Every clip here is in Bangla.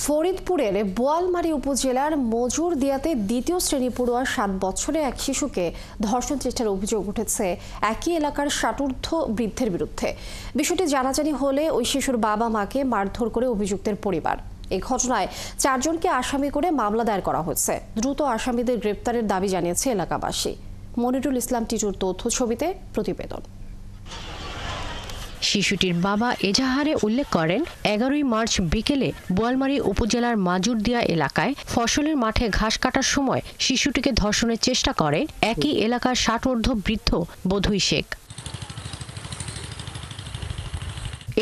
ফরিদপুরের বোয়ালমারী উপজেলার মজুরদিয়াতে দ্বিতীয় শ্রেণী পড়ুয়া 7 বছরের এক শিশুকে ধর্ষণ চেষ্টার অভিযোগ উঠেছে একই এলাকার ষাটোর্ধ্ব বৃদ্ধের বিরুদ্ধে। বিষয়টি জানাজানি হলে ওই শিশুর বাবা মাকে মারধর করে অভিযুক্তের পরিবার। এই ঘটনায় 4 জনকে আসামি করে মামলা দায়ের করা হয়েছে। দ্রুত আসামিদের গ্রেপ্তারের দাবি জানিয়েছে এলাকাবাসী। মনিরুল ইসলাম টিটুর তথ্য ছবিতে প্রতিবেদন। শিশুটির বাবা এজাহারে উল্লেখ করেন, 11 মার্চ বিকেলে বোয়ালমারী উপজেলার মাজুরদিয়া এলাকায় ফসলের মাঠে ঘাস কাটার সময় শিশুটিকে ধর্ষণের চেষ্টা করে একই এলাকার ষাটোর্ধ্ব বৃদ্ধ বধুই শেখ।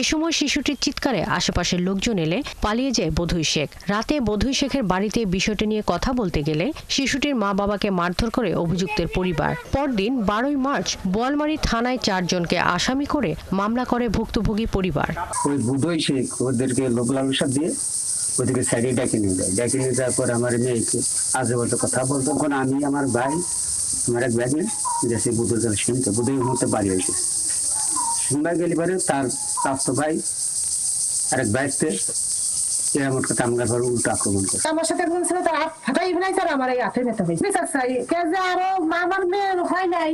এ সময় শিশুটির চিৎকারে আশেপাশের লোকজন এলে পালিয়ে যায় বধুই শেখ। রাতে বধুই শেখের বাড়িতে বিষয়টি নিয়ে কথা বলতে গেলে শিশুটির মা বাবাকে মারধর করে অভিযুক্তের পরিবার। পরদিন 12 মার্চ বোয়ালমারী থানায় 4 জনকে আসামি করে মামলা করে ভুক্তভোগী পরিবার। ওই বধুই শেখ ওদেরকে লোক লালসা দিয়ে ওদেরকে সাইডে ডেকে নিয়ে যায়। ডেকে নিয়ে যাওয়ার পর আমার মেয়েকে আজে বাজে কথা বলতো। তখন আমি আমার ভাই আমার এক ব্যাগে গেছে বধুর কাছে শুনতে। বধুই মধ্যে বাড়ি হয়েছে শুনবা গেলে পরে তার প্রাপ্ত ভাই আরেক ভাইতে এরকম কথা আমার ঘর উল্টো আক্রমণ করে। আমার সাথে বলছিল তার হাত ফাটাই নাই, তার আমার এই হাতে মেতে হয়েছে। বিচার চাই কে যে আরো আমার মেয়ের হয় নাই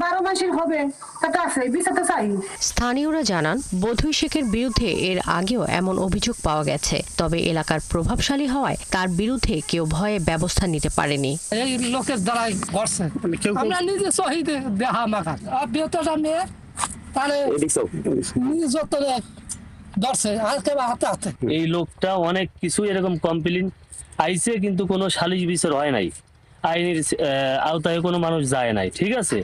12 মাসের হবে তাতে আছে বিচারটা চাই। স্থানীয়রা জানান, বধুই শেখের বিরুদ্ধে এর আগেও এমন অভিযোগ পাওয়া গেছে। তবে এলাকার প্রভাবশালী হওয়ায় তার বিরুদ্ধে কেউ ভয়ে ব্যবস্থা নিতে পারেনি। এই লোকের দ্বারাই ঘটছে। আমরা নিজে শহীদে দেখা মাখা বিয়েটা মেয়ে তাহলে নিজ ধরছে হাতে হাতে। এই লোকটা অনেক কিছু এরকম কমপ্লেইন আইছে, কিন্তু কোনো সালিশ বিচার হয় নাই। আইনের আওতায় কোনো মানুষ যায় নাই। ঠিক আছে,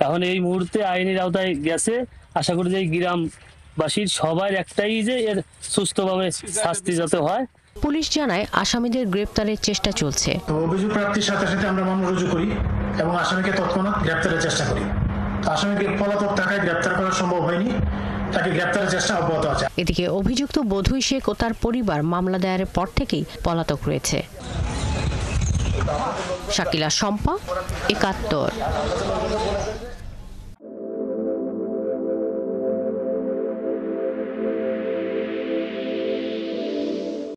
এখন এই মুহূর্তে আইনের আওতায় গেছে। আশা করি যে গ্রামবাসীর সবার একটাই যে এর সুস্থভাবে শাস্তি যাতে হয়। পুলিশ জানায় আসামিদের গ্রেপ্তারের চেষ্টা চলছে। অভিযোগ প্রাপ্তির সাথে সাথে আমরা মামলা রুজু করি এবং আসামিকে তৎক্ষণাৎ গ্রেপ্তারের চেষ্টা করি। আসামিকে পলাতক থাকায় গ্রেপ্তার করা সম্ভব হয়নি, তাকে গ্রেপ্তারের চেষ্টা অব্যাহত আছে। এদিকে অভিযুক্ত বধুই শেখ ও তার পরিবার মামলা দায়েরের পর থেকেই পলাতক রয়েছে। শাকিলা শম্পা, ৭১।